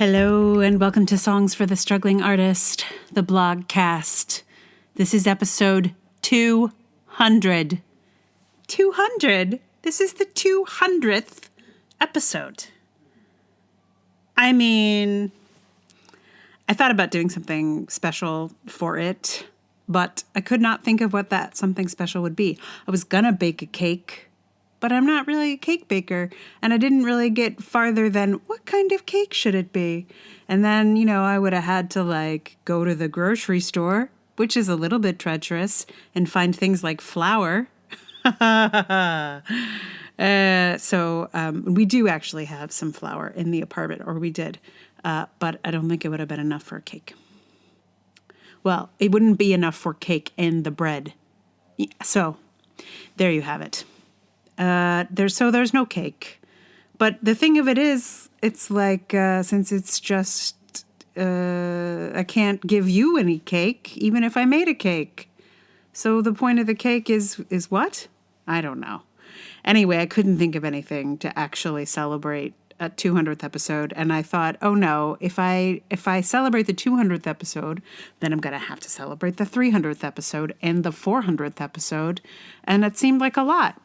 Hello and welcome to Songs for the Struggling Artist, the blogcast. This is episode 200. 200? This is the 200th episode. I mean, I thought about doing something special for it, but I could not think of what that something special would be. I was gonna bake a cake, but I'm not really a cake baker, and I didn't really get farther than what kind of cake should it be? And then, I would have had to go to the grocery store, which is a little bit treacherous, and find things like flour. So we do actually have some flour in the apartment, or we did, but I don't think it would have been enough for a cake. Well, it wouldn't be enough for cake and the bread. Yeah, so there you have it. There's no cake, but the thing of it is, it's like, since it's just, I can't give you any cake, even if I made a cake. So the point of the cake is what? I don't know. Anyway, I couldn't think of anything to actually celebrate a 200th episode. And I thought, oh no, if I celebrate the 200th episode, then I'm going to have to celebrate the 300th episode and the 400th episode. And it seemed like a lot,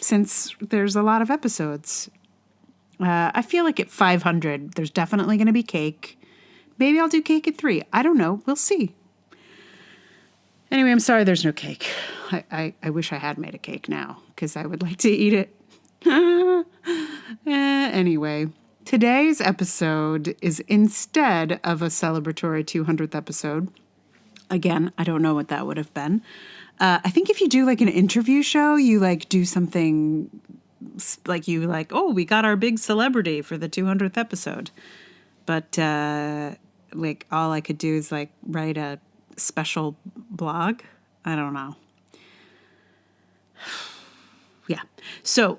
since there's a lot of episodes. I feel like at 500, there's definitely going to be cake. Maybe I'll do cake at 3. I don't know. We'll see. Anyway, I'm sorry there's no cake. I wish I had made a cake now, because I would like to eat it. Anyway, today's episode is, instead of a celebratory 200th episode, again, I don't know what that would have been. I think if you do an interview show, you do something oh, we got our big celebrity for the 200th episode. But all I could do is write a special blog. I don't know. Yeah. So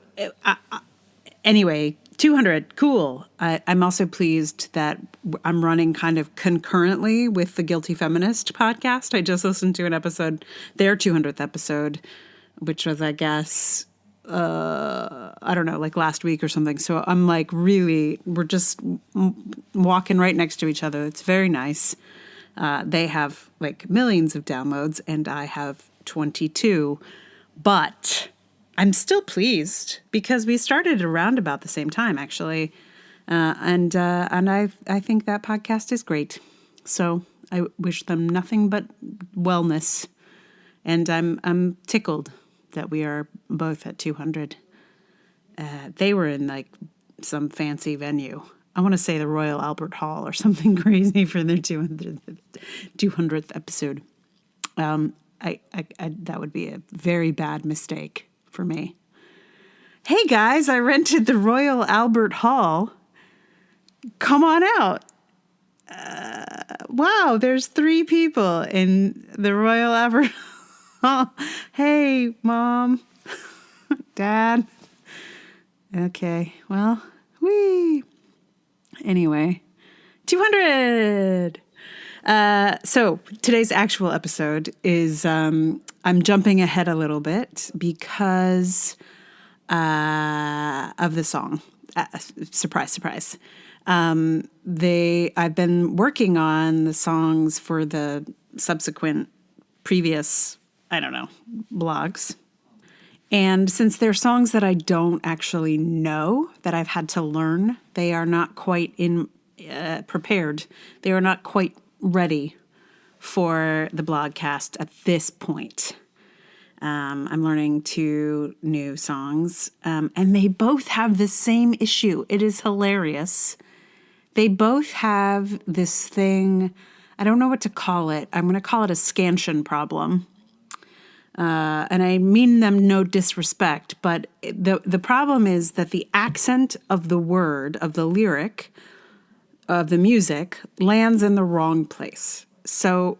anyway, 200, cool. I'm also pleased that I'm running kind of concurrently with the Guilty Feminist podcast. I just listened to an episode, their 200th episode, which was, I guess, I don't know, last week or something. So I'm really, we're just walking right next to each other. It's very nice. They have millions of downloads and I have 22, but I'm still pleased because we started around about the same time, actually. And I think that podcast is great. So I wish them nothing but wellness. And I'm tickled that we are both at 200. They were in some fancy venue. I want to say the Royal Albert Hall or something crazy for their 200th episode. That would be a very bad mistake for me. Hey guys, I rented the Royal Albert Hall. Come on out. Wow, there's 3 people in the Royal Albert Hall. Hey, Mom, Dad. Okay, well, whee. Anyway, 200. So today's actual episode is, I'm jumping ahead a little bit because of the song. Surprise, surprise. I've been working on the songs for the subsequent previous, blogs. And since they're songs that I don't actually know, that I've had to learn, they are not quite prepared. They are not quite ready for the blogcast at this point. I'm learning 2 new songs, and they both have the same issue. It is hilarious. They both have this thing, I don't know what to call it. I'm going to call it a scansion problem. And I mean them no disrespect, but the problem is that the accent of the word, of the lyric, of the music, lands in the wrong place. So,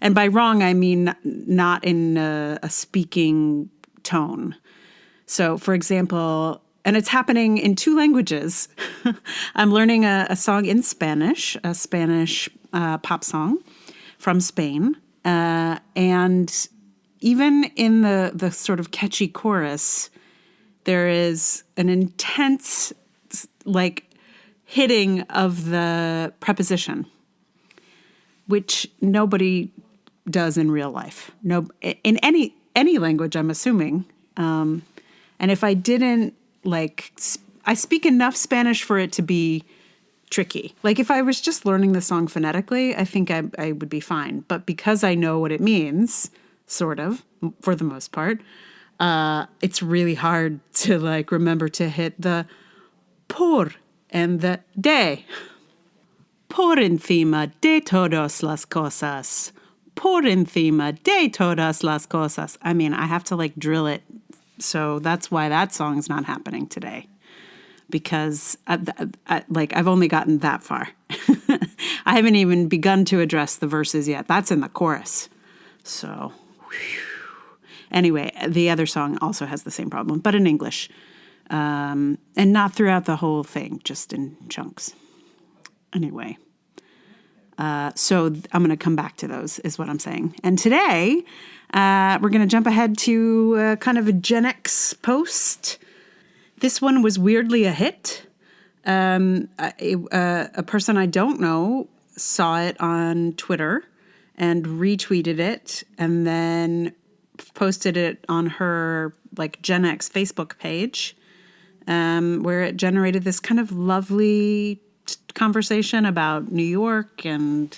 and by wrong, I mean not in a speaking tone. So, for example, and it's happening in 2 languages. I'm learning a song in Spanish, a Spanish pop song from Spain. And even in the sort of catchy chorus, there is an intense, hitting of the preposition, which nobody does in real life. No, in any language, I'm assuming. And if I didn't, I speak enough Spanish for it to be tricky. Like if I was just learning the song phonetically, I think I would be fine. But because I know what it means, sort of, for the most part, it's really hard to remember to hit the por and the de. Por encima de todas las cosas. Por encima de todas las cosas. I mean, I have to drill it. So that's why that song's not happening today. Because I've only gotten that far. I haven't even begun to address the verses yet. That's in the chorus. So, anyway, the other song also has the same problem, but in English. And not throughout the whole thing, just in chunks. Anyway, so I'm going to come back to those, is what I'm saying. And today, we're going to jump ahead to kind of a Gen X post. This one was weirdly a hit. A person I don't know saw it on Twitter and retweeted it and then posted it on her Gen X Facebook page, where it generated this kind of lovely conversation about New York and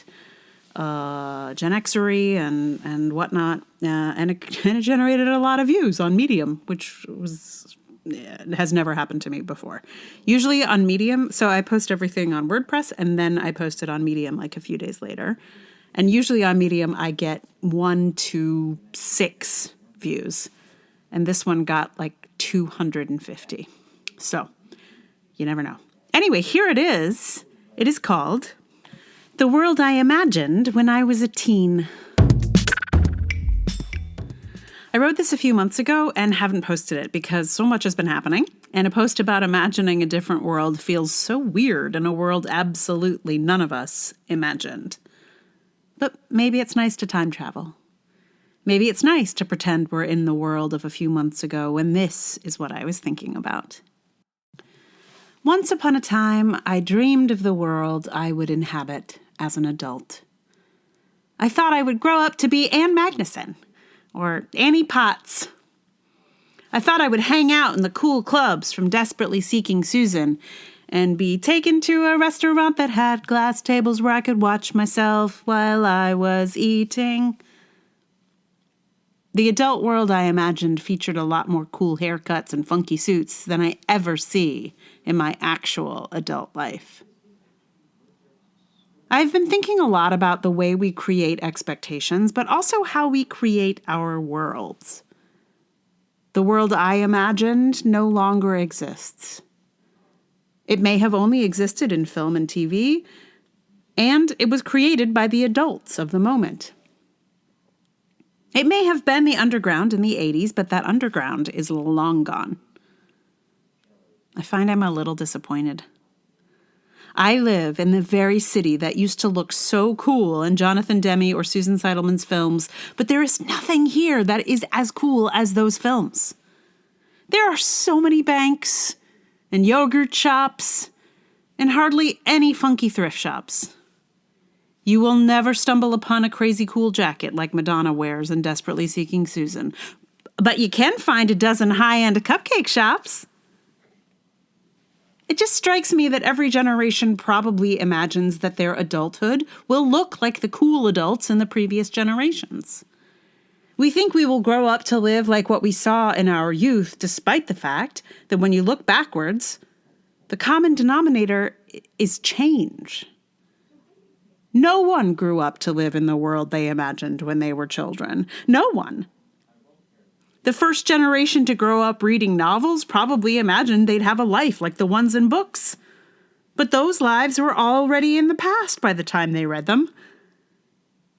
Gen Xery and whatnot. And it generated a lot of views on Medium, which has never happened to me before. Usually on Medium, so I post everything on WordPress and then I post it on Medium a few days later. And usually on Medium, I get 1 to 6 views. And this one got 250. So you never know. Anyway, here it is. It is called The World I Imagined When I Was a Teen. I wrote this a few months ago and haven't posted it because so much has been happening. And a post about imagining a different world feels so weird in a world absolutely none of us imagined. But maybe it's nice to time travel. Maybe it's nice to pretend we're in the world of a few months ago when this is what I was thinking about. Once upon a time, I dreamed of the world I would inhabit as an adult. I thought I would grow up to be Ann Magnuson. Or Annie Potts. I thought I would hang out in the cool clubs from Desperately Seeking Susan and be taken to a restaurant that had glass tables where I could watch myself while I was eating. The adult world I imagined featured a lot more cool haircuts and funky suits than I ever see in my actual adult life. I've been thinking a lot about the way we create expectations, but also how we create our worlds. The world I imagined no longer exists. It may have only existed in film and TV, and it was created by the adults of the moment. It may have been the underground in the 80s, but that underground is long gone. I find I'm a little disappointed. I live in the very city that used to look so cool in Jonathan Demme or Susan Seidelman's films, but there is nothing here that is as cool as those films. There are so many banks and yogurt shops and hardly any funky thrift shops. You will never stumble upon a crazy cool jacket like Madonna wears in Desperately Seeking Susan, but you can find a dozen high-end cupcake shops. It just strikes me that every generation probably imagines that their adulthood will look like the cool adults in the previous generations. We think we will grow up to live like what we saw in our youth, despite the fact that when you look backwards, the common denominator is change. No one grew up to live in the world they imagined when they were children. No one. The first generation to grow up reading novels probably imagined they'd have a life like the ones in books. But those lives were already in the past by the time they read them.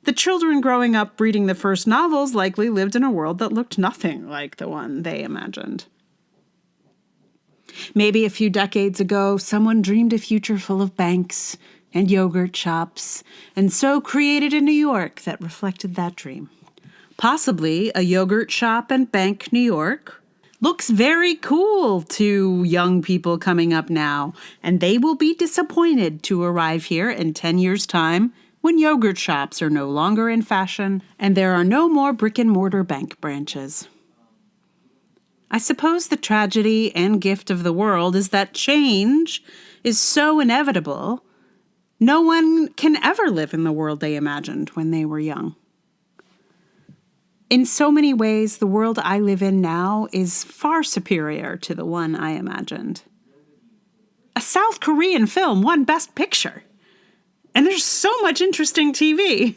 The children growing up reading the first novels likely lived in a world that looked nothing like the one they imagined. Maybe a few decades ago, someone dreamed a future full of banks and yogurt shops, and so created a New York that reflected that dream. Possibly a yogurt shop and bank New York, looks very cool to young people coming up now, and they will be disappointed to arrive here in 10 years' time when yogurt shops are no longer in fashion and there are no more brick-and-mortar bank branches. I suppose the tragedy and gift of the world is that change is so inevitable, no one can ever live in the world they imagined when they were young. In so many ways, the world I live in now is far superior to the one I imagined. A South Korean film won Best Picture. And there's so much interesting TV.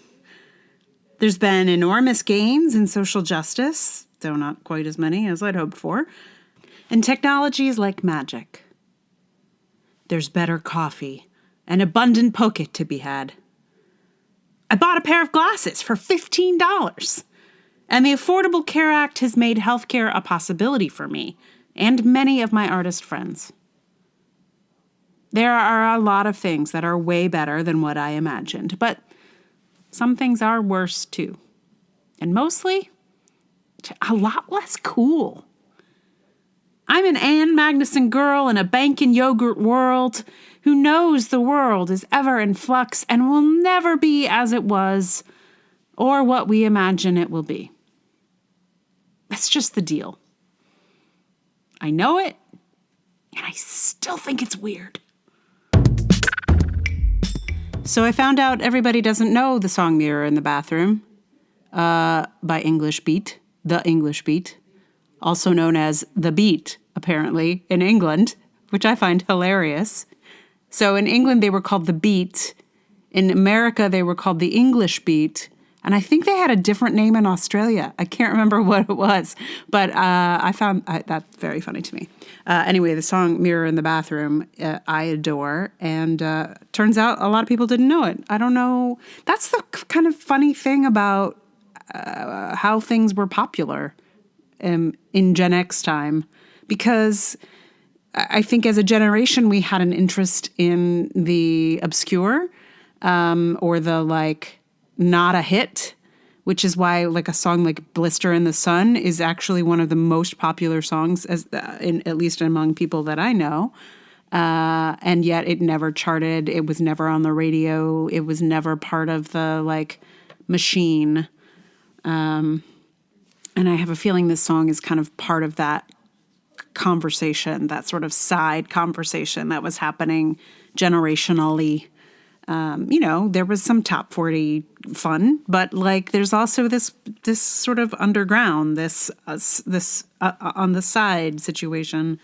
There's been enormous gains in social justice, though not quite as many as I'd hoped for. And technology is like magic. There's better coffee and abundant poke to be had. I bought a pair of glasses for $15. And the Affordable Care Act has made healthcare a possibility for me and many of my artist friends. There are a lot of things that are way better than what I imagined, but some things are worse too. And mostly, a lot less cool. I'm an Ann Magnuson girl in a bank and yogurt world who knows the world is ever in flux and will never be as it was or what we imagine it will be. That's just the deal. I know it, and I still think it's weird. So I found out everybody doesn't know the song Mirror in the Bathroom by English Beat, The English Beat, also known as The Beat, apparently, in England, which I find hilarious. So in England, they were called The Beat. In America, they were called The English Beat. And I think they had a different name in Australia. I can't remember what it was, but I found that's very funny to me. Anyway, the song Mirror in the Bathroom, I adore. And turns out a lot of people didn't know it. I don't know. That's the kind of funny thing about how things were popular in Gen X time. Because I think as a generation, we had an interest in the obscure or the not a hit, which is why a song like Blister in the Sun is actually one of the most popular songs, at least among people that I know. And yet it never charted. It was never on the radio. It was never part of the machine. And I have a feeling this song is kind of part of that conversation, that sort of side conversation that was happening generationally. There was some top 40 fun, but there's also this sort of underground, this on the side situation.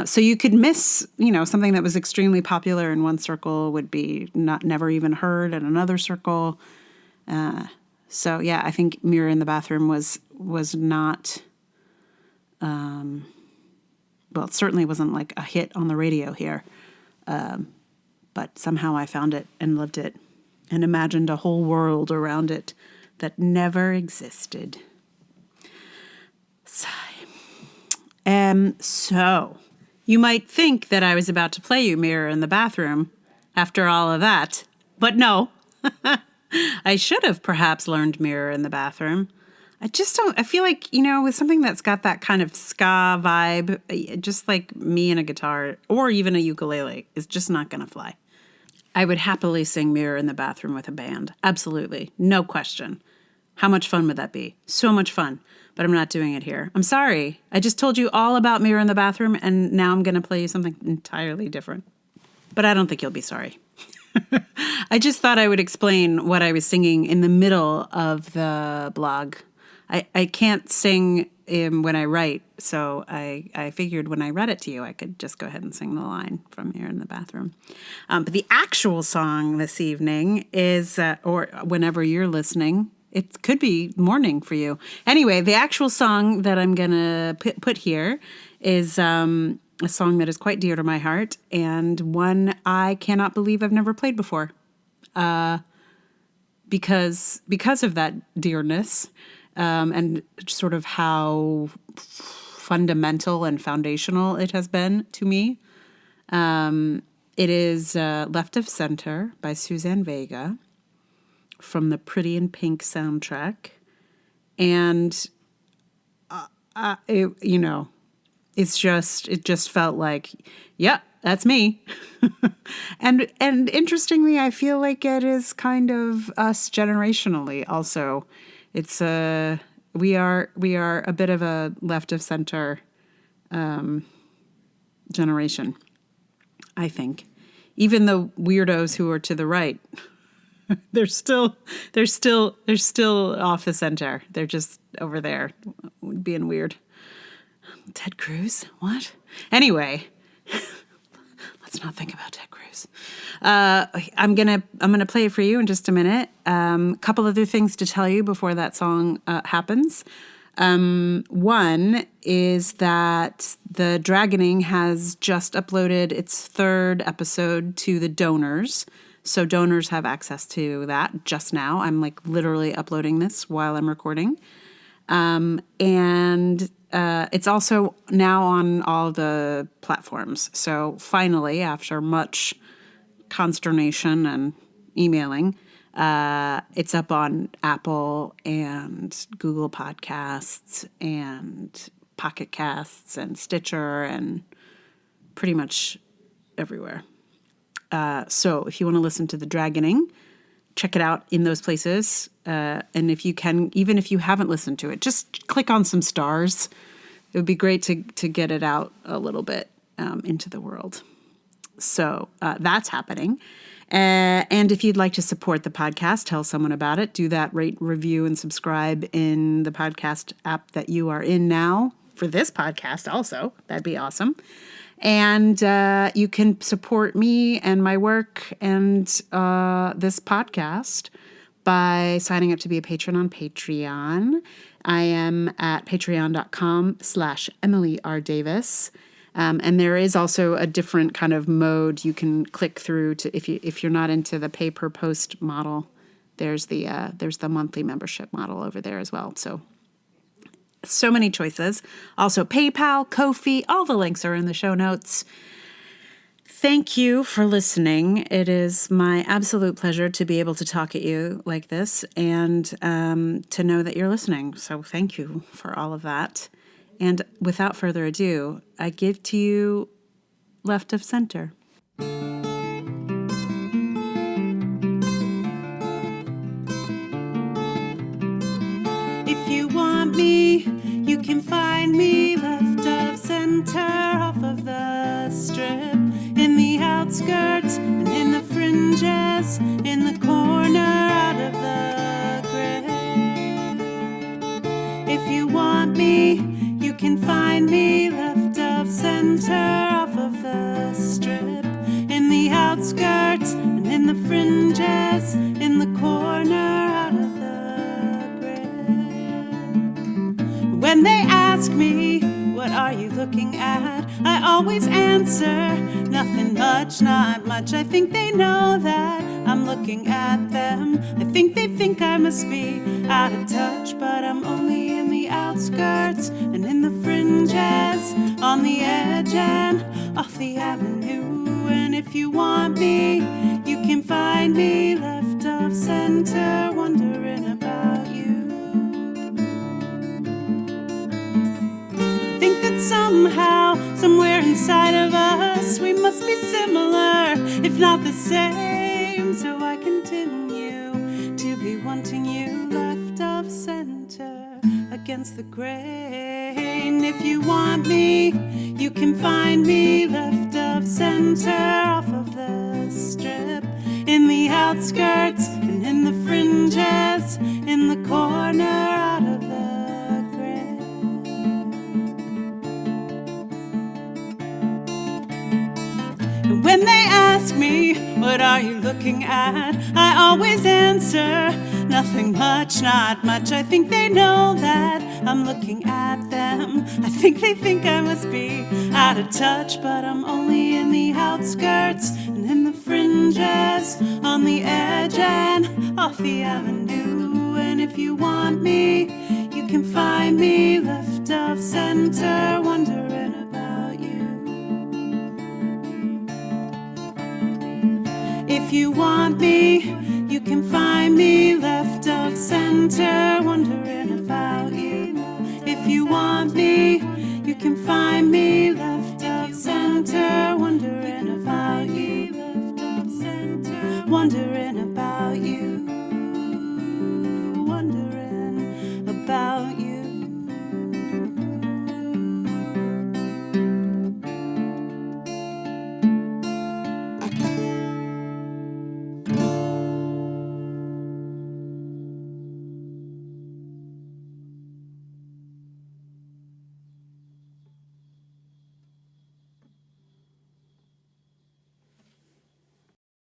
So you could miss, something that was extremely popular in one circle would be never even heard in another circle. So yeah, I think Mirror in the Bathroom was not, it certainly wasn't a hit on the radio here. But somehow I found it and loved it and imagined a whole world around it that never existed. Sigh. So you might think that I was about to play you Mirror in the Bathroom after all of that, but no. I should have perhaps learned Mirror in the Bathroom. I just don't, I feel with something that's got that kind of ska vibe, just like me and a guitar or even a ukulele is just not going to fly. I would happily sing Mirror in the Bathroom with a band. Absolutely. No question. How much fun would that be? So much fun. But I'm not doing it here. I'm sorry. I just told you all about Mirror in the Bathroom, and now I'm going to play you something entirely different. But I don't think you'll be sorry. I just thought I would explain what I was singing in the middle of the blog. I can't sing when I write, so I figured when I read it to you, I could just go ahead and sing the line from Mirror in the Bathroom. But the actual song this evening is, or whenever you're listening, it could be morning for you. Anyway, the actual song that I'm going to put here is a song that is quite dear to my heart and one I cannot believe I've never played before. Because of that dearness. And sort of how fundamental and foundational it has been to me. It is Left of Center by Suzanne Vega from the Pretty in Pink soundtrack. And, it just felt like, yeah, that's me. and interestingly, I feel like it is kind of us generationally also. It's we are a bit of a left of center generation, I think. Even the weirdos who are to the right, they're still off the center. They're just over there being weird. Ted Cruz? What? Anyway, let's not think about Ted Cruz. I'm gonna play it for you in just a minute. Couple other things to tell you before that song happens. One is that the Dragoning has just uploaded its 3rd episode to the donors. So donors have access to that just now. I'm like literally uploading this while I'm recording. And it's also now on all the platforms. So finally, after much consternation and emailing, it's up on Apple and Google Podcasts and Pocket Casts and Stitcher and pretty much everywhere. So if you want to listen to the Dragoning, check it out in those places. And if you can, even if you haven't listened to it, just click on some stars. It would be great to get it out a little bit into the world. So that's happening. And if you'd like to support the podcast, tell someone about it. Do that, rate, review, and subscribe in the podcast app that you are in now for this podcast also. That'd be awesome. And you can support me and my work and this podcast by signing up to be a patron on Patreon. I am at patreon.com/Emily R. Davis. And there is also a different kind of mode you can click through to if you're not into the pay per post model. There's the monthly membership model over there as well. So many choices. Also PayPal, Ko-fi, all the links are in the show notes. Thank you for listening. It is my absolute pleasure to be able to talk at you like this and to know that you're listening. So thank you for all of that. And without further ado, I give to you Left of Center. If you want me, you can find me left of center off of the strip, in the outskirts and in the fringes, in the corner out of the grip. If you want me, you can find me left of center off of the strip, in the outskirts and in the fringes, in the corner out of the grip. When they ask me, what are you looking at? I always answer, nothing much, not much. I think they know that I'm looking at them. I think they think I must be out of touch, but I'm only in the outskirts and in the fringes, on the edge and off the avenue. And if you want me, you can find me left of center, wondering about you. I think that somehow, somewhere inside of us, we must be similar, if not the same. So I continue to be wanting you left of center, against the grain. If you want me, you can find me left of center off of the strip, in the outskirts and in the fringes, in the corner out of the grid. And when they ask me, what are you looking at? I always answer, nothing much, not much. I think they know that I'm looking at them. I think they think I must be out of touch, but I'm only in the outskirts and in the fringes, on the edge and off the avenue. And if you want me, you can find me left of center, wondering about you. If you want me, you can find me left of center, wondering about you. If you want me, you can find me left of center, wondering about you. Left of center, wondering